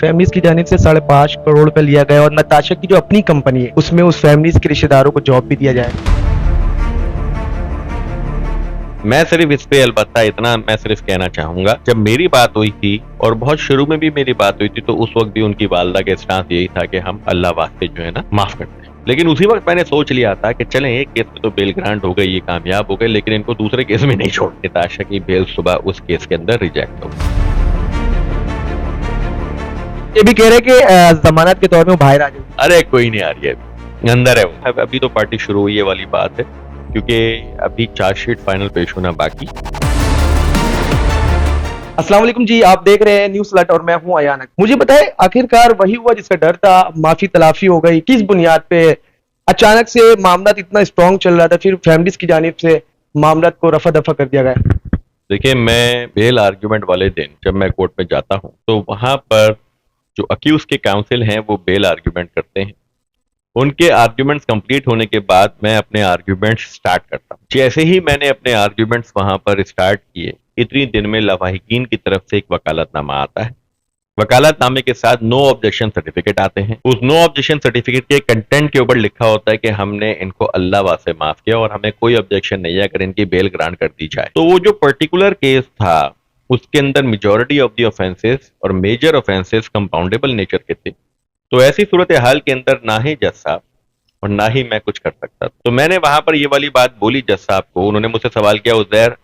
Families की जानिब से 5.5 करोड़ रुपए लिया गया और नताशा की जो अपनी कंपनी है उसमें उस फैमिलीज के रिश्तेदारों को जॉब भी दिया जाए। मैं सिर्फ इस पे अलबत्ता इतना मैं सिर्फ कहना चाहूंगा, जब मेरी बात हुई थी और बहुत शुरू में भी मेरी बात हुई थी तो उस वक्त भी उनकी वालदा के स्टांस यही था कि हम अल्लाह वास्ते जो है ना माफ करते हैं। लेकिन उसी वक्त मैंने सोच लिया था कि चलें एक केस में तो बेल ग्रांट हो गई, ये कामयाब हो गए, लेकिन इनको दूसरे केस में नहीं छोड़। नताशा की बेल सुबह उस केस के अंदर रिजेक्ट हो गई। ये भी कह रहे कि जमानत के तौर में वो बाहर आ जाए। अरे कोई नहीं आ रही है, अंदर है वो। अभी तो पार्टी शुरू हुई है वाली बात है, क्योंकि अभी चार्जशीट फाइनल पेश होना बाकी। अस्सलाम वालेकुम जी, आप देख रहे हैं न्यूज़ अलर्ट और मैं हूं अयानक। मुझे बताएं आखिरकार वही हुआ जिसका डर था, माफी तलाफी हो गई, किस बुनियाद पे अचानक से मामला इतना स्ट्रॉन्ग चल रहा था फिर फैमिलीज की जानिब से मामला को रफा दफा कर दिया गया? देखिए, मैं बेल आर्ग्यूमेंट वाले दिन जब मैं कोर्ट में जाता हूं तो वहां पर जो अक्यूज के काउंसिल हैं वो बेल आर्ग्यूमेंट करते हैं। उनके आर्ग्यूमेंट्स कंप्लीट होने के बाद मैं अपने आर्ग्यूमेंट्स स्टार्ट करता हूँ। जैसे ही मैंने अपने आर्ग्यूमेंट्स वहां पर स्टार्ट किए, इतनी दिन में लवाहिकीन की तरफ से एक वकालतनामा आता है। वकालतनामे के साथ नो ऑब्जेक्शन सर्टिफिकेट आते हैं। उस नो ऑब्जेक्शन सर्टिफिकेट के कंटेंट के ऊपर लिखा होता है कि हमने इनको अल्लाह वास्ते माफ किया और हमें कोई ऑब्जेक्शन नहीं है अगर इनकी बेल ग्रांट कर दी जाए। तो वो जो पर्टिकुलर केस था उसके अंदर मेजॉरिटी ऑफ द ऑफेंसेस और मेजर ऑफेंसेस कंपाउंडेबल नेचर के थे। तो ऐसी सूरत हाल के अंदर ना ही जज साहब और ना ही मैं कुछ कर सकता। तो मैंने वहां पर ये वाली बात बोली जज साहब को। उन्होंने मुझसे सवाल किया, उज़ैर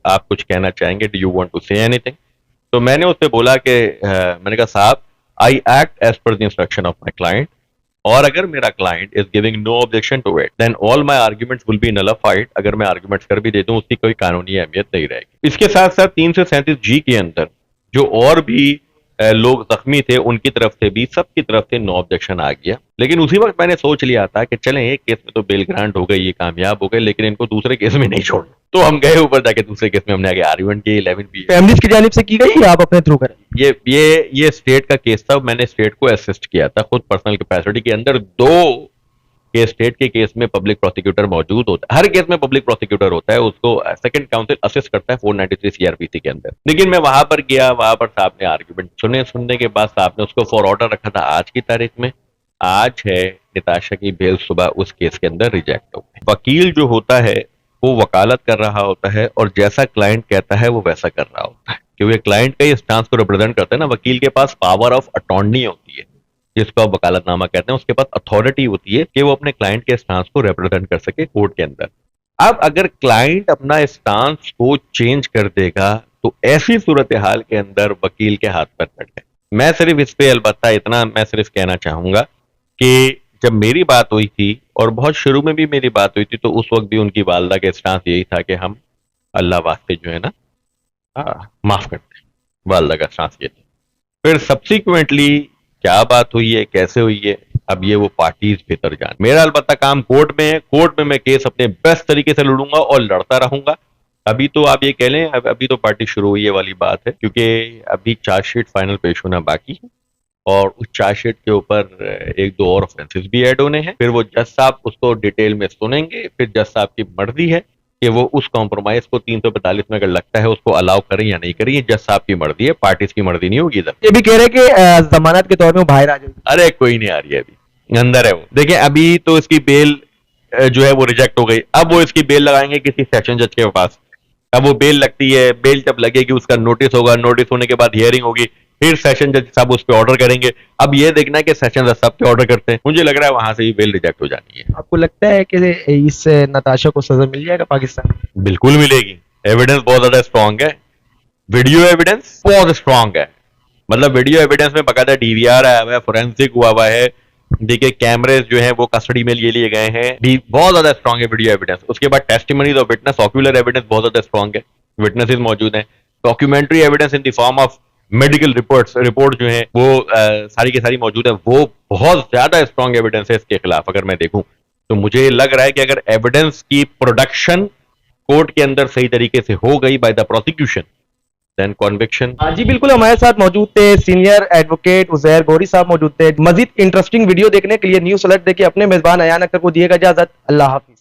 आप कुछ कहना चाहेंगे, do you want to say anything? तो मैंने उससे बोला कि मैंने कहा साहब, I act as per the instruction of my client, और अगर मेरा client is giving no objection to it then all my arguments will be nullified. अगर मैं आर्ग्यूमेंट्स कर भी दे दूं उसकी कोई कानूनी अहमियत नहीं रहेगी। इसके साथ साथ 337 के अंदर जो और भी लोग जख्मी थे उनकी तरफ से भी, सबकी तरफ से नो ऑब्जेक्शन आ गया। लेकिन उसी वक्त मैंने सोच लिया था कि चलें एक केस में तो बेल ग्रांट हो गई, ये कामयाब हो गए, लेकिन इनको दूसरे केस में नहीं छोड़। तो हम गए ऊपर जाके दूसरे केस में, हमने आगे आर्ग्यूमेंट की 11 पी। फैमिलीज की जानिब से की गई या आप अपने थ्रू करें? ये स्टेट का केस था, मैंने स्टेट को असिस्ट किया था खुद पर्सनल कैपेसिटी के अंदर। दो के स्टेट के केस में पब्लिक प्रोसिक्यूटर मौजूद होता है, हर केस में पब्लिक प्रोसिक्यूटर होता है, उसको सेकंड काउंसिल असिस्ट करता है 493 सीआरपीसी के अंदर। लेकिन मैं वहां पर गया, वहां पर साहब ने आर्ग्यूमेंट सुनने के बाद साहब ने उसको फॉर ऑर्डर रखा था आज की तारीख में। आज है, नताशा की बेल सुबह उस केस के अंदर रिजेक्ट हो गई। वकील जो होता है वो वकालत कर रहा होता है और जैसा क्लाइंट कहता है वो वैसा कर रहा होता है, क्योंकि क्लाइंट का स्टांस को रिप्रेजेंट करता है ना। वकील के पास पावर ऑफ अटॉर्नी होती है जिसको आप वकालतनामा कहते हैं, उसके पास अथॉरिटी होती है कि वो अपने क्लाइंट के स्टांस को रिप्रेजेंट कर सके कोर्ट के अंदर। अब अगर क्लाइंट अपना स्टांस को चेंज कर देगा तो ऐसी सूरत हाल के अंदर वकील के हाथ पर कट है। मैं सिर्फ इस पे अलबत्ता इतना मैं सिर्फ कहना चाहूंगा कि जब मेरी बात हुई थी और बहुत शुरू में भी मेरी बात हुई थी तो उस वक्त भी उनकी वालदा के स्टांस यही था कि हम अल्लाह वास्ते जो है ना माफ करते हैं। वालदा का स्टांस ये था। फिर सब्सिक्वेंटली क्या बात हुई है, कैसे हुई है, अब ये वो पार्टीज बेहतर जान। मेरा अलबत्ता काम कोर्ट में है, कोर्ट में मैं केस अपने बेस्ट तरीके से लड़ूंगा और लड़ता रहूंगा। अभी तो आप ये कह लें अभी तो पार्टी शुरू हुई है वाली बात है, क्योंकि अभी चार्जशीट फाइनल पेश होना बाकी है और उस चार्जशीट के ऊपर एक दो और ऑफेंसेस भी ऐड होने हैं। फिर वो जज साहब उसको डिटेल में सुनेंगे, फिर जज साहब की मर्जी है कि वो उस कॉम्प्रोमाइज को 345 में अगर लगता है उसको अलाउ करें या नहीं करें। ये जज साहब की मर्जी है, पार्टीज की मर्जी नहीं होगी इधर। ये भी कह रहे कि जमानत के तौर में वो बाहर आ जाए। अरे कोई नहीं आ रही है, अभी अंदर है वो। देखिए, अभी तो इसकी बेल जो है वो रिजेक्ट हो गई। अब वो इसकी बेल लगाएंगे किसी सेशन जज के पास। अब वो बेल लगती है, बेल जब लगेगी उसका नोटिस होगा, नोटिस होने के बाद हियरिंग होगी, फिर सेशन जज साहब उस पर ऑर्डर करेंगे। अब ये देखना है कि सेशन जज साहब के ऑर्डर करते हैं। मुझे लग रहा है वहां से ही बेल रिजेक्ट हो जानी है। आपको लगता है कि इस नताशा को सजा मिल जाएगा पाकिस्तान? बिल्कुल मिलेगी। एविडेंस बहुत ज्यादा स्ट्रांग है, वीडियो एविडेंस बहुत स्ट्रांग है। मतलब वीडियो एविडेंस में बकायदा डीवीआर आया हुआ है, फोरेंसिक हुआ है। देखिए, कैमरेज जो है वो कस्टडी में लिए गए हैं, बहुत ज्यादा स्ट्रांग है वीडियो एविडेंस। उसके बाद testimonies of witness, ocular evidence बहुत ज्यादा स्ट्रांग है, विटनेसेस मौजूद हैं। Documentary evidence in the form of medical report जो है वो सारी की सारी मौजूद है। वो बहुत ज्यादा स्ट्रांग एविडेंस है इसके खिलाफ। अगर मैं देखूं तो मुझे लग रहा है कि अगर एविडेंस की प्रोडक्शन कोर्ट के अंदर सही तरीके से हो गई by the prosecution, then conviction. जी बिल्कुल, हमारे साथ मौजूद थे सीनियर एडवोकेट उज़ैर गौरी साहब मौजूद थे। मजीद इंटरेस्टिंग वीडियो देखने के लिए न्यूज़ अलर्ट देखिए। अपने मेजबान अयान अख्तर को दिएगा इजाजत। अल्लाह हाफिज।